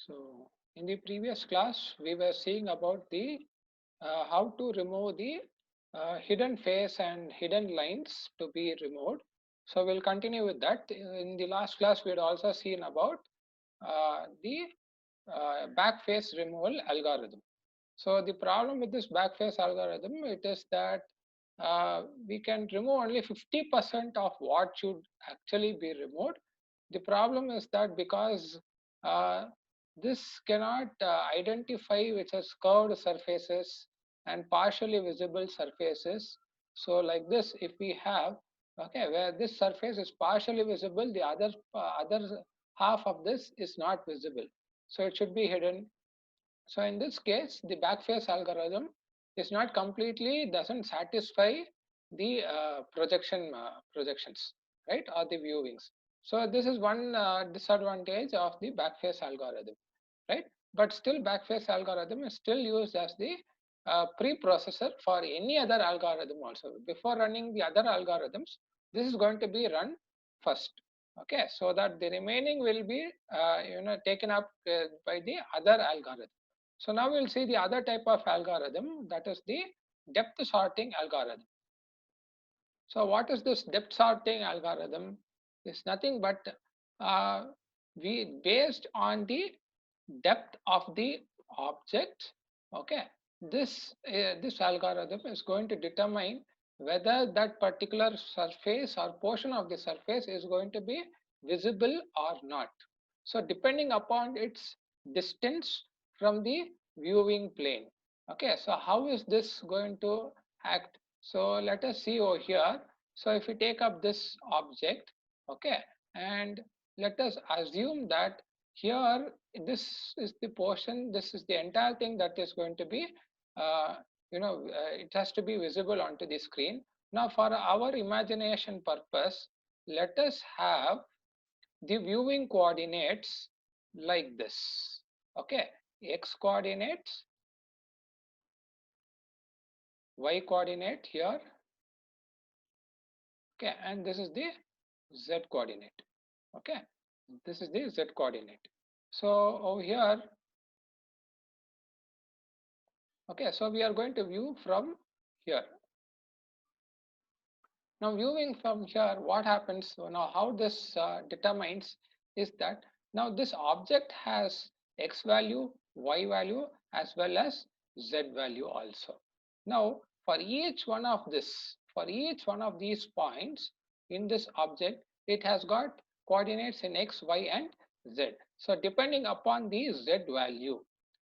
So in the previous class, we were seeing about the how to remove the hidden face and hidden lines to be removed. So we'll continue with that. In the last class, we had also seen about the back face removal algorithm. So the problem with this back face algorithm, it is that we can remove only 50% of what should actually be removed. The problem is that because uh, this cannot identify which is curved surfaces and partially visible surfaces. So like this, if we have, okay, where this surface is partially visible, the other half of this is not visible. So it should be hidden. So in this case, the backface algorithm is not completely doesn't satisfy the projections, right, or the viewings. So this is one disadvantage of the backface algorithm, right? But still, backface algorithm is still used as the preprocessor for any other algorithm also. Before running the other algorithms, this is going to be run first. Okay, so that the remaining will be taken up by the other algorithm. So now we'll see the other type of algorithm, that is the depth sorting algorithm. So what is this depth sorting algorithm? It's nothing but uh, we based on the depth of the object. Okay, this algorithm is going to determine whether that particular surface or portion of the surface is going to be visible or not. So depending upon its distance from the viewing plane. Okay, so how is this going to act? So let us see over here. So if we take up this object, okay, and let us assume that here this is the portion, this is the entire thing that is going to be, it has to be visible onto the screen. Now for our imagination purpose, let us have the viewing coordinates like this. Okay, x coordinates, y coordinate here, okay, and this is the z coordinate. Okay, this is the z coordinate. So over here, okay, so we are going to view from here. Now viewing from here, what happens, so now how this determines is that now this object has x value, y value, as well as z value also. Now for each one of this, for each one of these points in this object, it has got coordinates in x, y, and z. So depending upon the z value,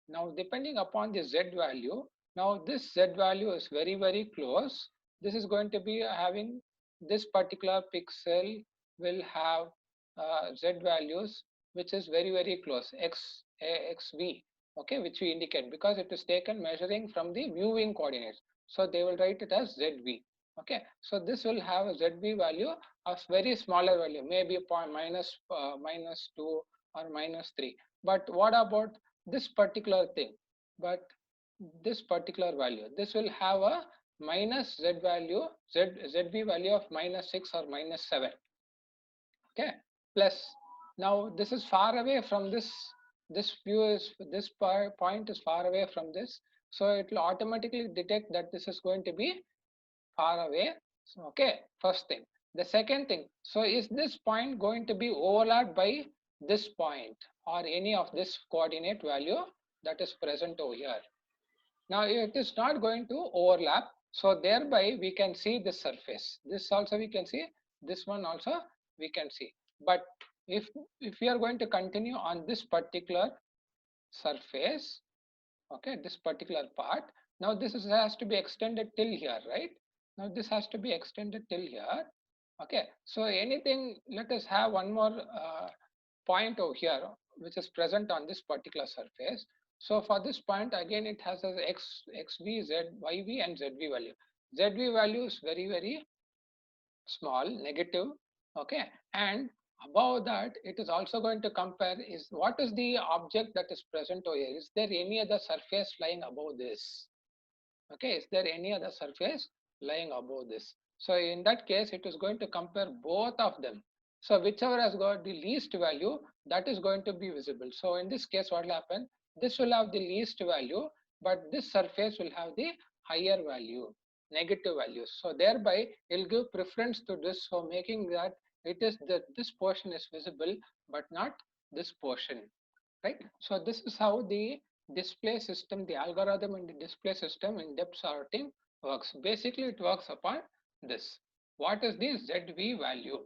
now depending upon the z value, now this z value is very close. This is going to be having, this particular pixel will have z values which is very close, xv, okay, which we indicate because it is taken measuring from the viewing coordinates. So they will write it as zv. Okay, so this will have a zv value of very smaller value, maybe minus 2 or minus 3. But what about this particular thing? But this particular value, this will have a minus z value, zv value of minus 6 or minus 7. Okay, plus now this is far away from this, this view is, this point is far away from this, so it will automatically detect that this is going to be far away. So, okay, first thing. The second thing, so is this point going to be overlapped by this point or any of this coordinate value that is present over here? Now it is not going to overlap, so thereby we can see this surface. This also we can see, this one also we can see. But if we are going to continue on this particular surface, okay, this particular part, now has to be extended till here, right? Now this has to be extended till here. Okay, so anything, let us have one more point over here which is present on this particular surface. So for this point, again it has as xv, yv, and zv value. Zv value is very small, negative. Okay, and above that it is also going to compare is what is the object that is present over here. Is there any other surface lying above this? Okay, is there any other surface lying above this? So in that case, it is going to compare both of them. So whichever has got the least value, that is going to be visible. So in this case, what will happen? This will have the least value, but this surface will have the higher value, negative values. So thereby it will give preference to this, so making that it is that this portion is visible, but not this portion, right? So this is how the display system, the algorithm in the display system in depth sorting works. Basically, it works upon this. What is the ZV value,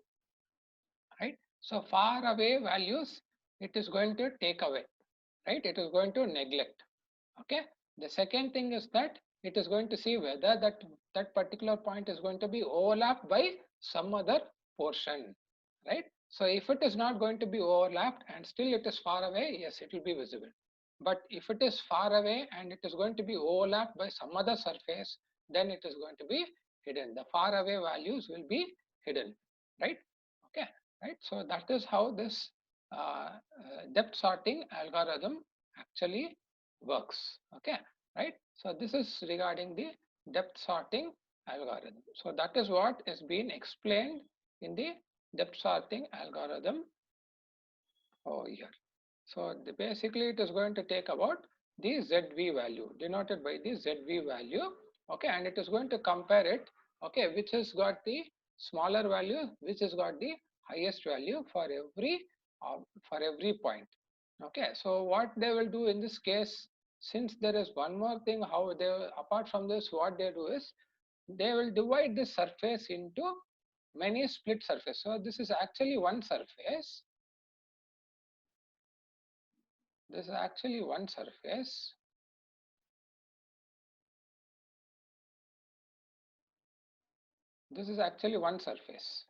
right? So far away values, it is going to take away, right? It is going to neglect. Okay. The second thing is that it is going to see whether that particular point is going to be overlapped by some other portion, right? So if it is not going to be overlapped and still it is far away, yes, it will be visible. But if it is far away and it is going to be overlapped by some other surface, then it is going to be hidden. The far away values will be hidden, right? Okay, right. So that is how this depth sorting algorithm actually works. Okay, right. So this is regarding the depth sorting algorithm. So that is what is being explained in the depth sorting algorithm over here. So basically it is going to take about the ZV value denoted by the ZV value. Okay, and it is going to compare it. Okay, which has got the smaller value, which has got the highest value for every point. Okay, so what they will do in this case, since there is one more thing, how they apart from this, what they do is they will divide this surface into many split surface. So this is actually one surface. This is actually one surface. This is actually one surface,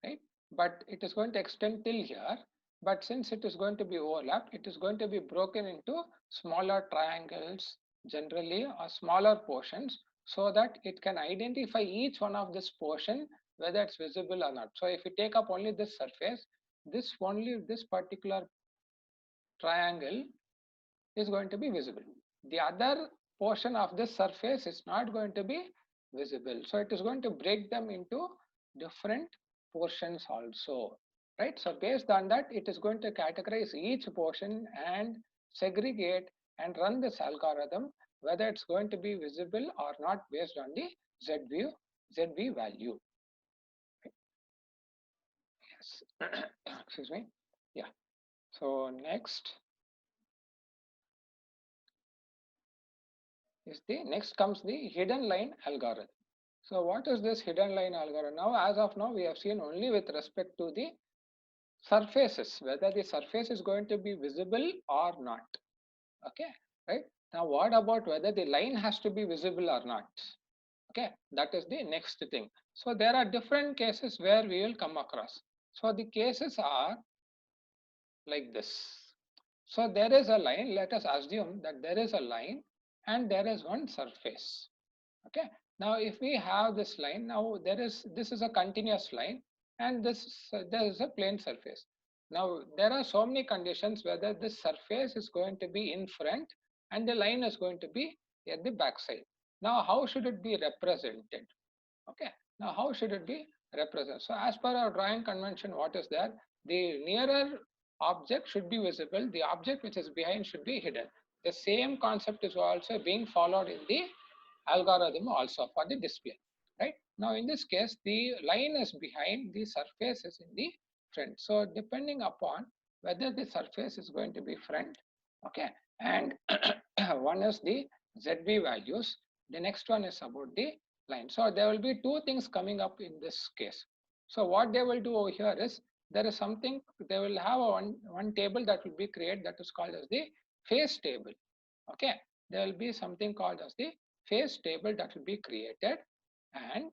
right? But it is going to extend till here. But since it is going to be overlapped, it is going to be broken into smaller triangles generally or smaller portions so that it can identify each one of this portion whether it's visible or not. So if you take up only this surface, this particular triangle is going to be visible. The other portion of this surface is not going to be visible. So it is going to break them into different portions also, right? So based on that, it is going to categorize each portion and segregate and run this algorithm whether it's going to be visible or not based on the ZV value. Yes. Excuse me. Yeah. So next comes the hidden line algorithm. So what is this hidden line algorithm? Now, as of now, we have seen only with respect to the surfaces, whether the surface is going to be visible or not. Okay, right? Now, what about whether the line has to be visible or not? Okay, that is the next thing. So there are different cases where we will come across. So the cases are like this. So there is a line, let us assume that there is a line and there is one surface. Okay, now if we have this line, now this is a continuous line and there is a plane surface. Now there are so many conditions whether this surface is going to be in front and the line is going to be at the back side. Now how should it be represented? Okay, now how should it be represented? So as per our drawing convention, what is there? The nearer object should be visible, the object which is behind should be hidden. The same concept is also being followed in the algorithm also for the display, right? Now in this case, the line is behind, the surface is in the front. So depending upon whether the surface is going to be front, okay, and one is the ZV values, the next one is about the line. So there will be two things coming up in this case. So what they will do over here is there is something, they will have one table that will be created that is called as the face table. Okay, there will be something called as the face table that will be created, and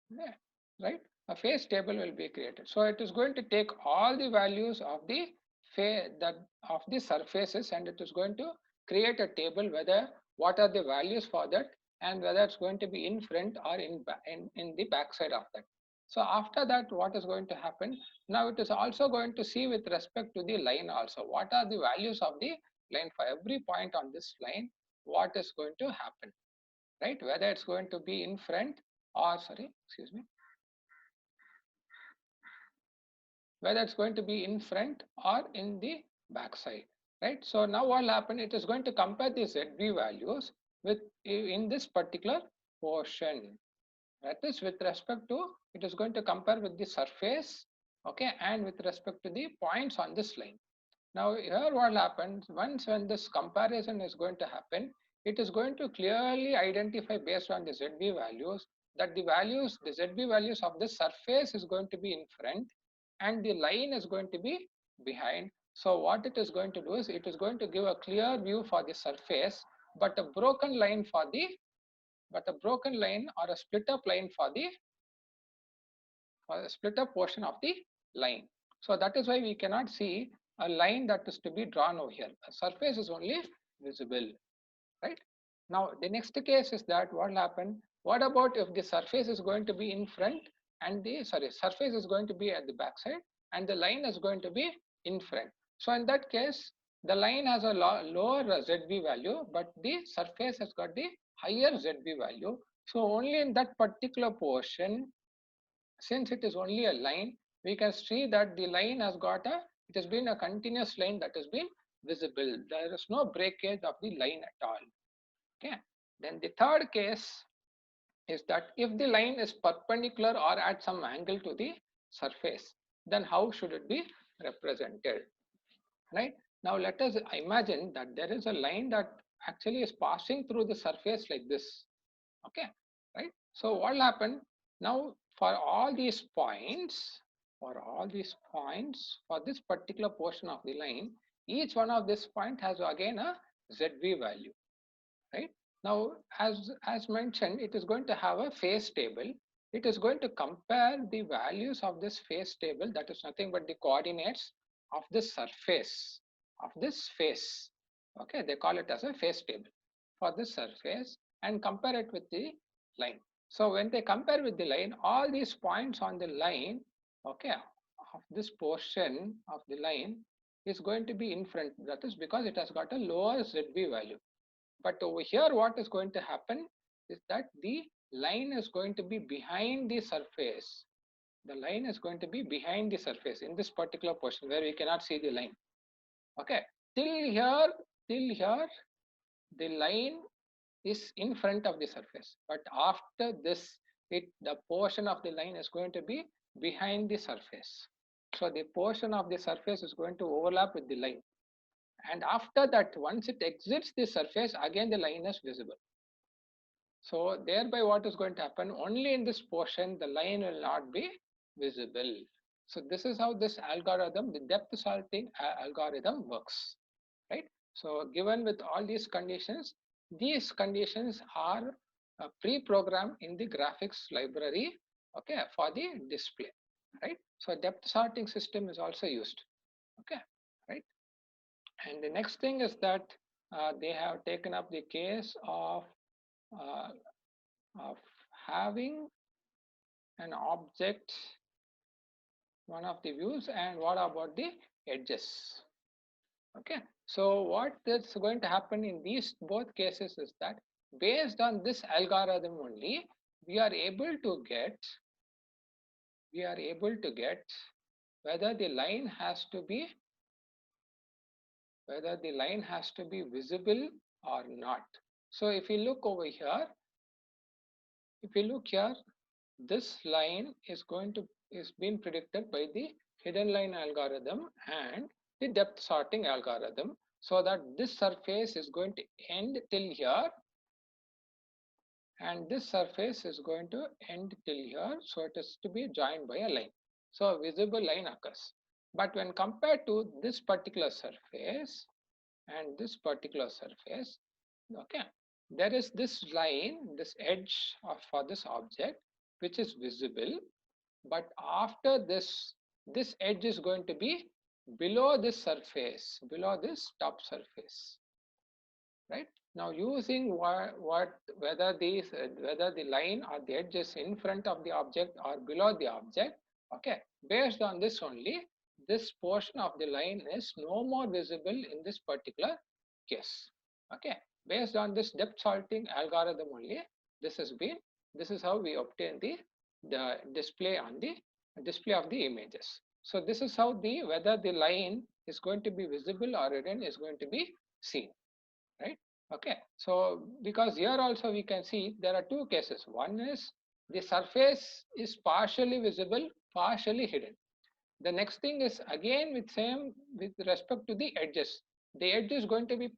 yeah, right, a face table will be created. So it is going to take all the values of the of the surfaces and it is going to create a table whether what are the values for that and whether it's going to be in front or in the back side of that. So after that, what is going to happen? Now it is also going to see with respect to the line also what are the values of the line for every point on this line, what is going to happen, right? Whether it's going to be in front or sorry, excuse me. whether it's going to be in front or in the back side, right? So now what will happen, it is going to compare the ZV values with in this particular portion. That is with respect to, it is going to compare with the surface, okay, and with respect to the points on this line. Now here what happens, once when this comparison is going to happen, it is going to clearly identify based on the ZV values that the values, the ZV values of this surface is going to be in front and the line is going to be behind. So what it is going to do is it is going to give a clear view for the surface, but a broken line for the, but a broken line or a split up line for the, or a split up portion of the line. So that is why we cannot see a line that is to be drawn over here. The surface is only visible, right? Now the next case is that what will happen? What about if the surface is going to be in front and the, sorry, surface is going to be at the back side and the line is going to be in front? So in that case, the line has a lower ZV value, but the surface has got the higher ZV value. So only in that particular portion, since it is only a line, we can see that the line has got a, it has been a continuous line that has been visible. There is no breakage of the line at all. Okay. Then the third case is that if the line is perpendicular or at some angle to the surface, then how should it be represented? Right. Now let us imagine that there is a line that actually is passing through the surface like this. Okay, right? So what will happen now for all these points, for this particular portion of the line, each one of this point has again a ZV value, right? Now, as mentioned, it is going to have a phase table. It is going to compare the values of this phase table, that is nothing but the coordinates of this surface, of this face. Okay, they call it as a phase table for this surface and compare it with the line. So when they compare with the line, all these points on the line, okay, of this portion of the line is going to be in front. That is because it has got a lower ZV value. But over here, what is going to happen is that the line is going to be behind the surface. The line is going to be behind the surface in this particular portion where we cannot see the line. Okay, till here, the line is in front of the surface. But after this, the portion of the line is going to be behind the surface. So the portion of the surface is going to overlap with the line. And after that, once it exits the surface, again the line is visible. So thereby what is going to happen, only in this portion the line will not be visible. So this is how this algorithm, the depth sorting algorithm works, right? So given with all these conditions are pre-programmed in the graphics library, okay, for the display, right? So depth sorting system is also used, okay, right? And the next thing is that they have taken up the case uh, of having an object, one of the views, and what about the edges? Okay, so what is going to happen in these both cases is that based on this algorithm only, we are able to get whether the line has to be visible or not. So if you look over here, this line is being predicted by the hidden line algorithm and the depth sorting algorithm, so that this surface is going to end till here and this surface is going to end till here, so it is to be joined by a line. So a visible line occurs. But when compared to this particular surface and this particular surface, okay, there is this line, this edge for this object which is visible, but after this edge is going to be below this surface, below this top surface, right? Now using whether the line or the edge is in front of the object or below the object, okay, based on this only, this portion of the line is no more visible in this particular case. Okay, based on this depth sorting algorithm only, this is how we obtain the display of the images. So this is how the whether the line is going to be visible or hidden is going to be seen, right? Okay, so because here also we can see there are two cases. One is the surface is partially visible, partially hidden. The next thing is again with same with respect to the edges. The edge is going to be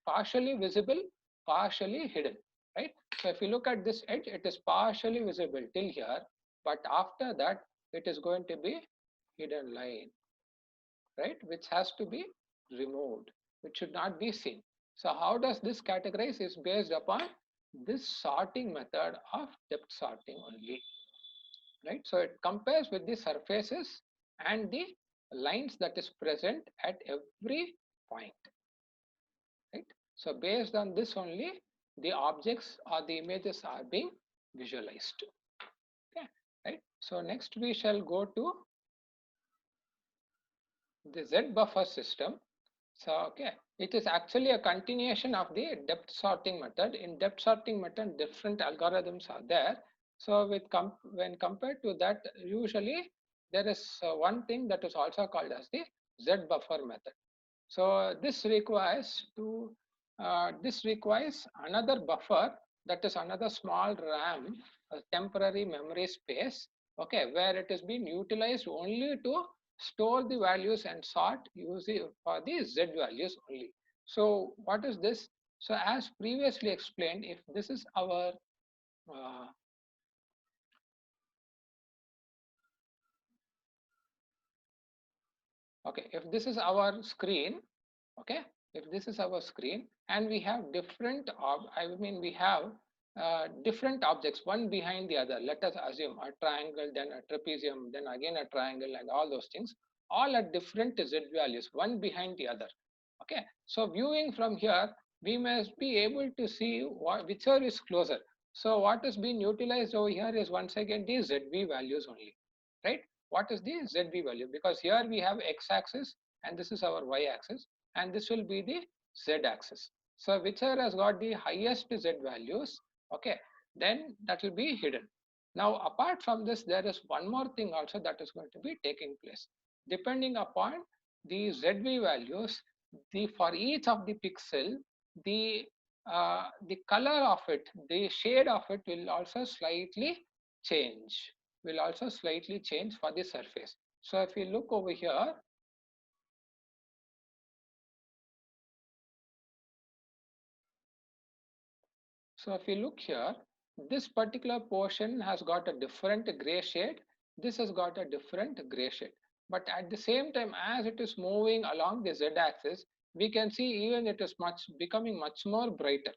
partially visible, partially hidden, right? So if you look at this edge, it is partially visible till here, but after that it is going to be hidden line, right? Which has to be removed, which should not be seen. So how does this categorize is based upon this sorting method of depth sorting only, right? So it compares with the surfaces and the lines that is present at every point, right? So based on this only, the objects or the images are being visualized. Okay, right? So next we shall go to the Z buffer system. So okay, it is actually a continuation of the depth sorting method. In depth sorting method, different algorithms are there. So when compared to that, usually there is one thing that is also called as the Z buffer method. So this requires another buffer, that is another small RAM, a temporary memory space, okay, where it is being utilized only to store the values and sort using for the Z values only. So what is this? So as previously explained, if this is our uh, okay, if this is our screen, okay, if this is our screen and we have we have different objects one behind the other. Let us assume a triangle, then a trapezium, then again a triangle, and all those things, all at different Z values, one behind the other. Okay, so viewing from here, we must be able to see whichever is closer. So what is being utilized over here is once again the ZV values only, right? What is the ZV value? Because here we have x-axis and this is our y-axis, and this will be the z-axis. So whichever has got the highest z values, okay, then that will be hidden. Now apart from this, there is one more thing also that is going to be taking place. Depending upon the zv values, the for each of the pixel, the color of it, the shade of it will also slightly change. Will also slightly change for the surface. So if you look over here, so if you look here, this particular portion has got a different gray shade. This has got a different gray shade. But at the same time, as it is moving along the z-axis, we can see even it is becoming much more brighter.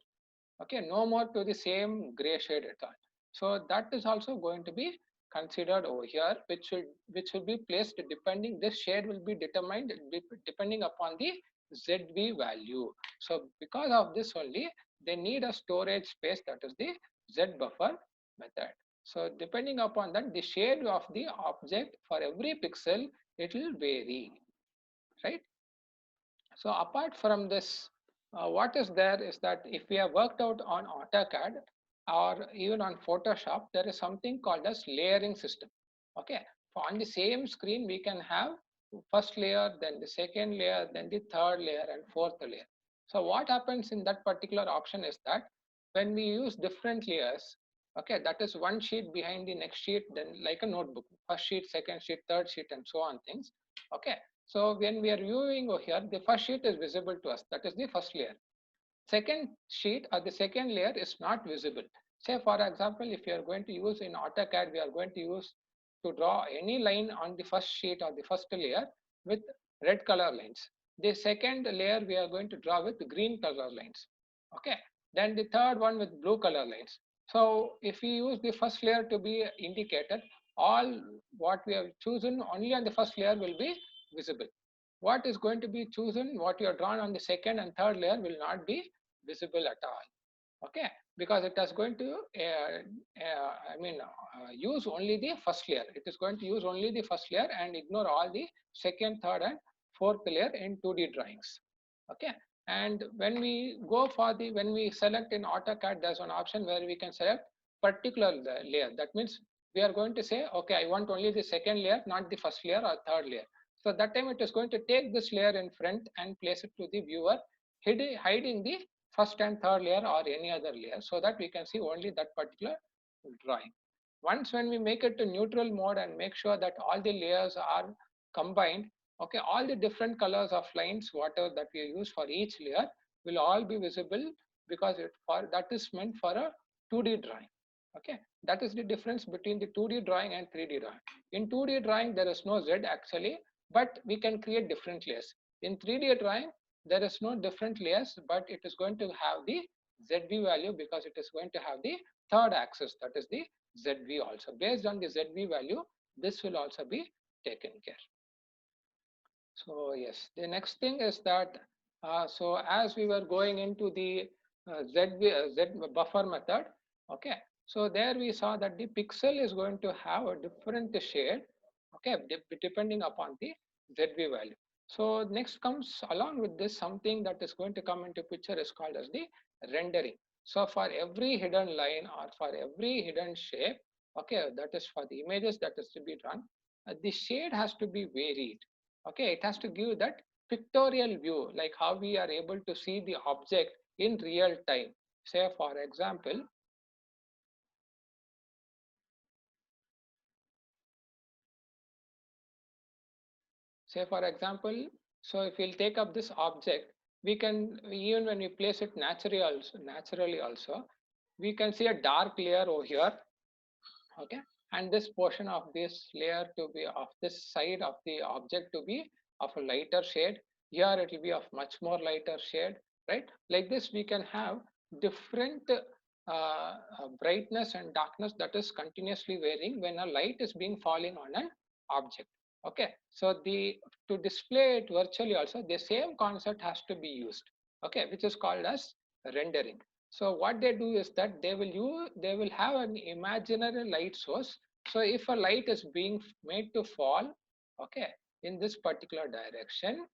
Okay, no more to the same gray shade at all. So that is also going to be considered over here, which will be placed depending, this shade will be determined depending upon the zv value. So because of this only, they need a storage space, that is the z buffer method. So depending upon that, the shade of the object for every pixel, it will vary, right? So apart from this, what is there is that if we have worked out on AutoCAD or even on Photoshop, there is something called as layering system. Okay, so on the same screen we can have first layer, then the second layer, then the third layer and fourth layer. So what happens in that particular option is that when we use different layers, okay, that is one sheet behind the next sheet, then like a notebook, first sheet, second sheet, third sheet, and so on things. Okay, so when we are viewing over here, the first sheet is visible to us. That is the first layer. Second sheet or the second layer is not visible. Say for example, if you are going to use in AutoCAD, we are going to use to draw any line on the first sheet or the first layer with red color lines. The second layer we are going to draw with green color lines. Okay. Then the third one with blue color lines. So if we use the first layer to be indicated, all what we have chosen only on the first layer will be visible. What is going to be chosen, what you have drawn on the second and third layer will not be visible at all. Okay, because it is going to use only the first layer. It is going to use only the first layer and ignore all the second, third, and fourth layer in 2D drawings. Okay, and when we go for when we select in AutoCAD, there's an option where we can select particular layer. That means we are going to say, okay, I want only the second layer, not the first layer or third layer. So that time it is going to take this layer in front and place it to the viewer, hiding the first and third layer or any other layer, so that we can see only that particular drawing. Once when we make it to neutral mode and make sure that all the layers are combined, okay, all the different colors of lines, whatever that we use for each layer, will all be visible, because that is meant for a 2D drawing. Okay, that is the difference between the 2D drawing and 3D drawing. In 2D drawing, there is no Z actually, but we can create different layers. In 3D drawing, there is no different layers, but it is going to have the ZV value, because it is going to have the third axis, that is the ZV also. Based on the ZV value, this will also be taken care. So yes, the next thing is that, so as we were going into the Z buffer method, okay, so there we saw that the pixel is going to have a different shade, okay, depending upon the ZV value. So next comes along with this, something that is going to come into picture is called as the rendering. So for every hidden line or for every hidden shape, okay, that is for the images that is to be drawn, the shade has to be varied. Okay, it has to give that pictorial view, like how we are able to see the object in real time. Say for example, so if we'll take up this object, we can, even when we place it naturally also, we can see a dark layer over here, okay, and this portion of this layer to be of this side of the object to be of a lighter shade. Here it will be of much more lighter shade, right? Like this we can have different brightness and darkness that is continuously varying when a light is being falling on an object. Okay, so the to display it virtually also, the same concept has to be used, okay, which is called as rendering. So what they do is that they will have an imaginary light source. So if a light is being made to fall, okay, in this particular direction,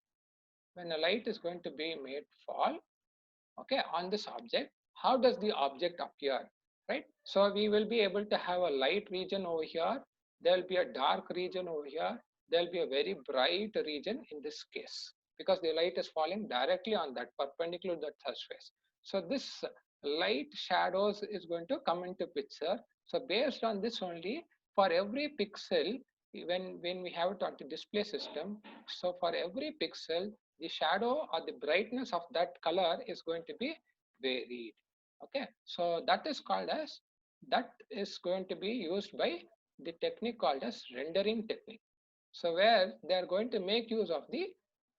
when a light is going to be made fall, okay, on this object, how does the object appear, right? So we will be able to have a light region over here, there will be a dark region over here, there will be a very bright region in this case, because the light is falling directly on that, perpendicular to that surface. So this light shadows is going to come into picture. So based on this only, for every pixel, when we have it on the display system, so for every pixel, the shadow or the brightness of that color is going to be varied. Okay, so that is going to be used by the technique called as rendering technique. So where they are going to make use of the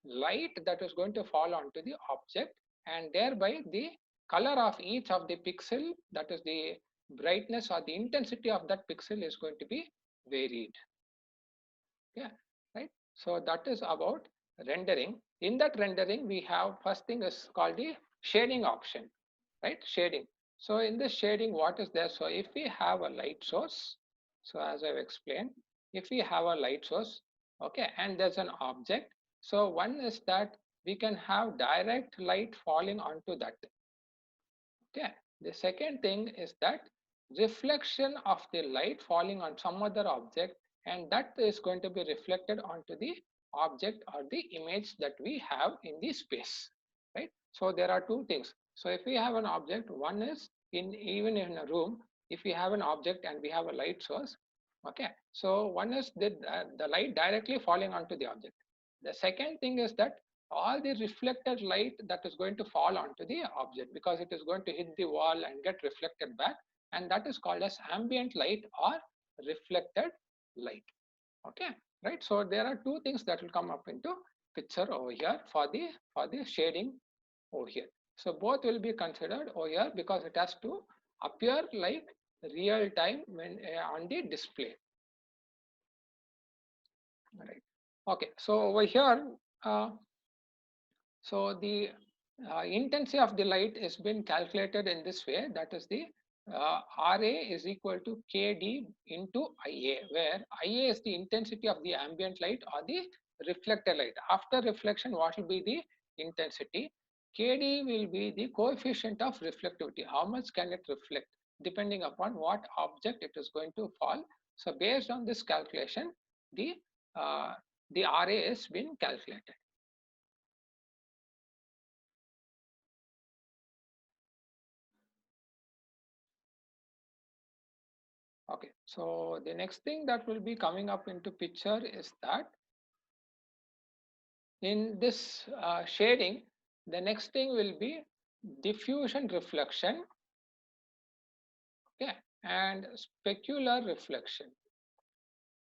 light that is going to fall onto the object, and thereby the color of each of the pixel, that is the brightness or the intensity of that pixel, is going to be varied. Yeah, right. So that is about rendering. In that rendering, we have first thing is called the shading option, right? Shading. So in the shading, what is there? So if we have a light source, so as I've explained, if we have a light source, okay, and there's an object. So one is that we can have direct light falling onto that. Okay. The second thing is that reflection of the light falling on some other object, and that is going to be reflected onto the object or the image that we have in the space, right? So there are two things. So if we have an object, one is even in a room, if we have an object and we have a light source, okay. So one is the light directly falling onto the object. The second thing is that all the reflected light that is going to fall onto the object, because it is going to hit the wall and get reflected back, and that is called as ambient light or reflected light. Okay, right? So there are two things that will come up into picture over here for the shading over here. So both will be considered over here, because it has to appear like real time when on the display. Right. Okay, so over here, so the intensity of the light has been calculated in this way. That is the RA is equal to KD into IA, where IA is the intensity of the ambient light or the reflected light. After reflection, what will be the intensity? KD will be the coefficient of reflectivity. How much can it reflect, depending upon what object it is going to fall. So based on this calculation, the uh, the RA is been calculated. Okay, so the next thing that will be coming up into picture is that in this shading, the next thing will be diffusion reflection, okay, and specular reflection.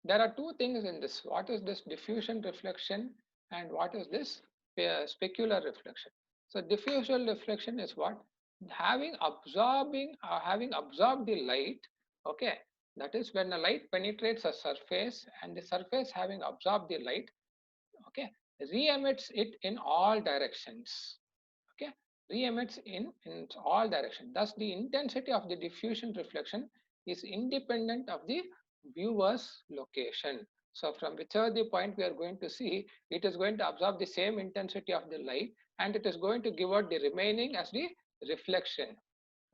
There are two things in this. What is this diffusion reflection and what is this specular reflection? So diffusion reflection is what? Having absorbed the light, okay, that is when the light penetrates a surface and the surface having absorbed the light, okay, re-emits it in all directions, okay, re-emits in all directions. Thus the intensity of the diffusion reflection is independent of the viewer's location. So from whichever the point we are going to see, it is going to absorb the same intensity of the light and it is going to give out the remaining as the reflection,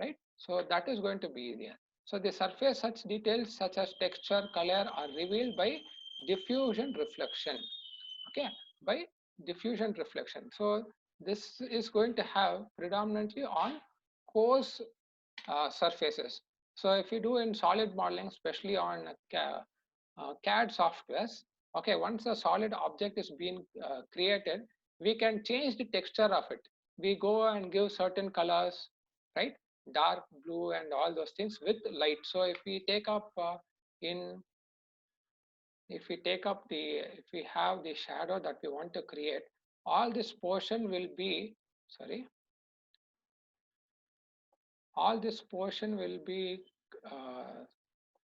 right? So that is going to be there. So the surface such details such as texture, color are revealed by diffusion reflection, okay, by diffusion reflection. So this is going to have predominantly on coarse surfaces. So if you do in solid modeling, especially on CAD softwares, okay, once a solid object is being created, we can change the texture of it. We go and give certain colors, right? Dark blue and all those things with light. So if we take up in if we take up the if we have the shadow that we want to create, all this portion will be, sorry, all this portion will be uh,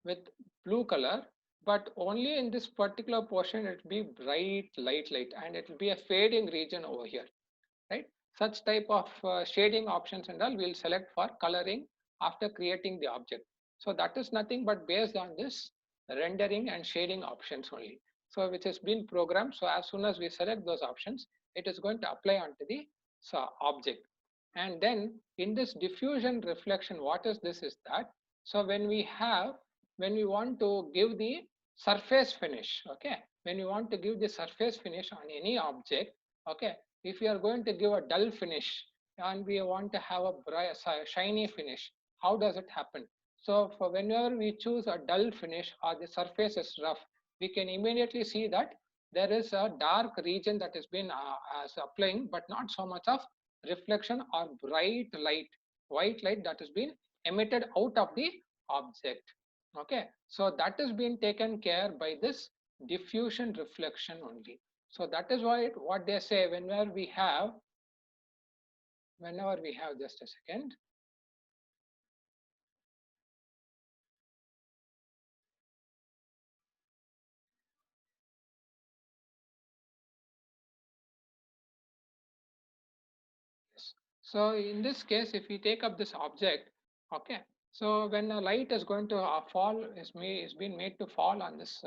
with blue color, but only in this particular portion it will be bright light and it will be a fading region over here, right? Such type of shading options and all we'll select for coloring after creating the object. So that is nothing but based on this rendering and shading options only. So which has been programmed. So as soon as we select those options, it is going to apply onto the object. And then in this diffusion reflection, what is this is that, so when we want to give the surface finish, okay, when you want to give the surface finish on any object, okay, if we are going to give a dull finish and we want to have a bright, shiny finish, how does it happen? So for whenever we choose a dull finish or the surface is rough, we can immediately see that there is a dark region that has been as applying, but not so much of reflection or bright light, white light that has been emitted out of the object. Okay, so that is being taken care by this diffusion reflection only. So that is why what they say whenever we have just a second. Yes. So in this case, if we take up this object, okay, so when a light is going to fall, is being made to fall on this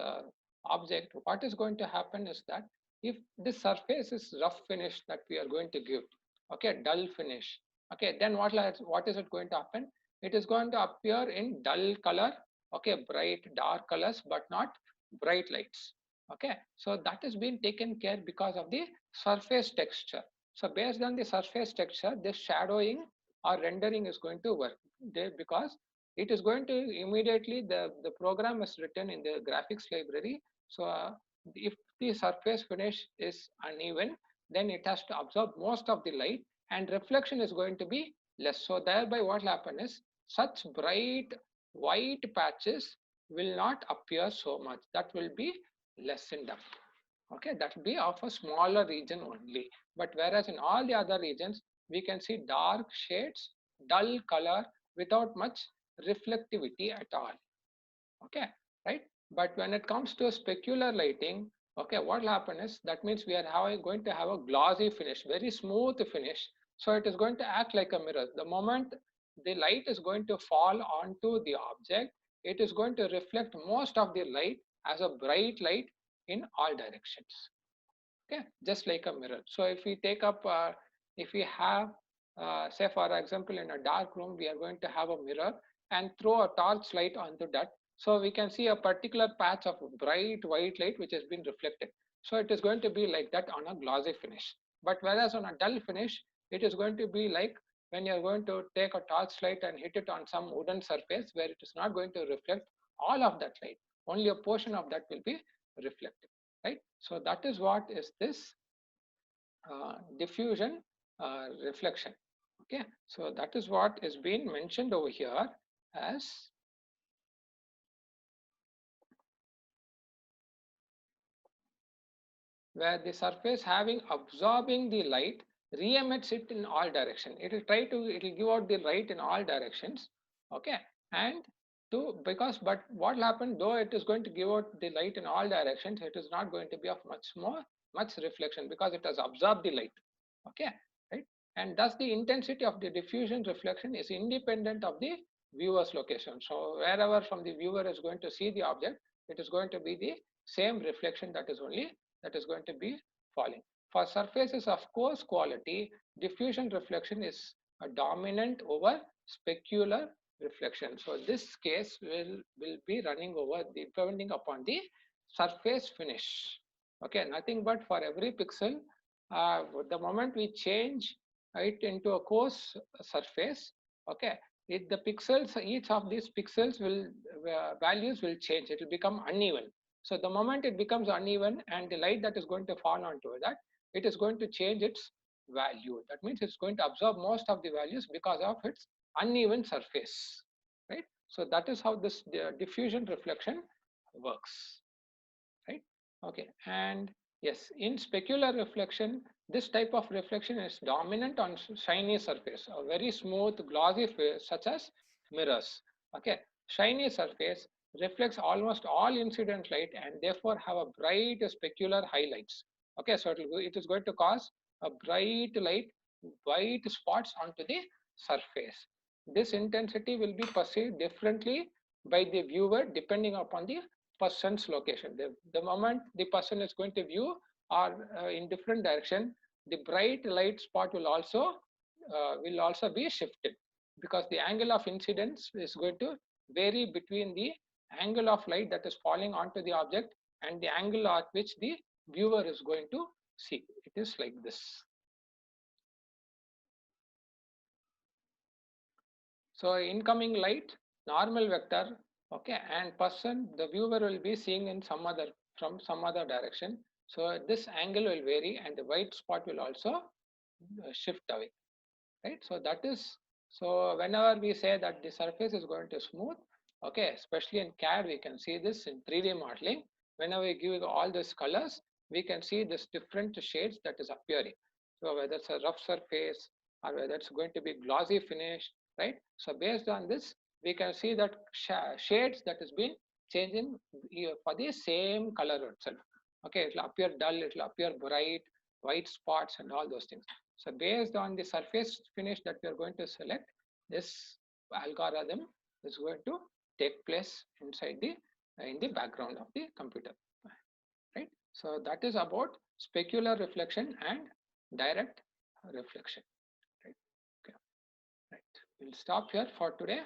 object, what is going to happen is that if this surface is rough finish that we are going to give, okay, dull finish, okay, then what is it going to happen? It is going to appear in dull color, okay, bright dark colors, but not bright lights. Okay, so that is being taken care because of the surface texture. So based on the surface texture, this shadowing or rendering is going to work there because it is going to immediately the program is written in the graphics library. So if the surface finish is uneven, then it has to absorb most of the light and reflection is going to be less. So thereby what will happen is such bright white patches will not appear so much. That will be lessened up. Okay, that will be of a smaller region only. But whereas in all the other regions, we can see dark shades, dull color without much reflectivity at all. Okay, right? But when it comes to specular lighting, okay, what will happen is that means we are going to have a glossy finish, very smooth finish. So it is going to act like a mirror. The moment the light is going to fall onto the object, it is going to reflect most of the light as a bright light in all directions. Okay, just like a mirror. So if we have say for example in a dark room we are going to have a mirror and throw a torch light onto that, So we can see a particular patch of bright white light which has been reflected. So it is going to be like that on a glossy finish. But whereas on a dull finish, it is going to be like when you're going to take a torchlight and hit it on some wooden surface where it is not going to reflect all of that light. Only a portion of that will be reflected, right? So that is what is this diffusion reflection. Okay, so that is what is being mentioned over here as where the surface having absorbing the light re-emits it in all directions. It will try to, it will give out the light in all directions. Okay, and to because but what will happen, though it is going to give out the light in all directions, it is not going to be of much reflection because it has absorbed the light. Okay, right, and thus the intensity of the diffusion reflection is independent of the viewer's location. So wherever from the viewer is going to see the object, it is going to be the same reflection that is going to be falling. For surfaces of coarse quality, diffusion reflection is a dominant over specular reflection. So this case will be running over the depending upon the surface finish. Okay, nothing but for every pixel, the moment we change it into a coarse surface, okay, the pixels, each of these pixels will values will change. It will become uneven. So the moment it becomes uneven and the light that is going to fall onto that, it is going to change its value. That means it's going to absorb most of the values because of its uneven surface, right? So that is how this diffusion reflection works, right? Okay, and yes, in specular reflection, this type of reflection is dominant on shiny surface, a very smooth, glossy face, such as mirrors. Okay, shiny surface reflects almost all incident light and therefore have a bright specular highlights. Okay, so it is going to cause a bright light, white spots onto the surface. This intensity will be perceived differently by the viewer depending upon the person's location. The moment the person is going to view or in different direction, the bright light spot will also be shifted because the angle of incidence is going to vary between the angle of light that is falling onto the object and the angle at which the viewer is going to see. It is like this. So incoming light, normal vector, okay, and person, the viewer will be seeing in some other from some other direction. So this angle will vary and the white spot will also shift away, right? So that is, so whenever we say that the surface is going to smooth, okay, especially in CAD, we can see this in 3D modeling. Whenever we give all these colors, we can see this different shades that is appearing. So whether it's a rough surface or whether it's going to be glossy finish, right? So based on this, we can see that shades that has been changing for the same color itself. Okay, it will appear dull, it will appear bright, white spots and all those things. So based on the surface finish that we are going to select, this algorithm is going to take place inside the in the background of the computer, right? So that is about specular reflection and direct reflection, right? Okay, right. We'll stop here for today.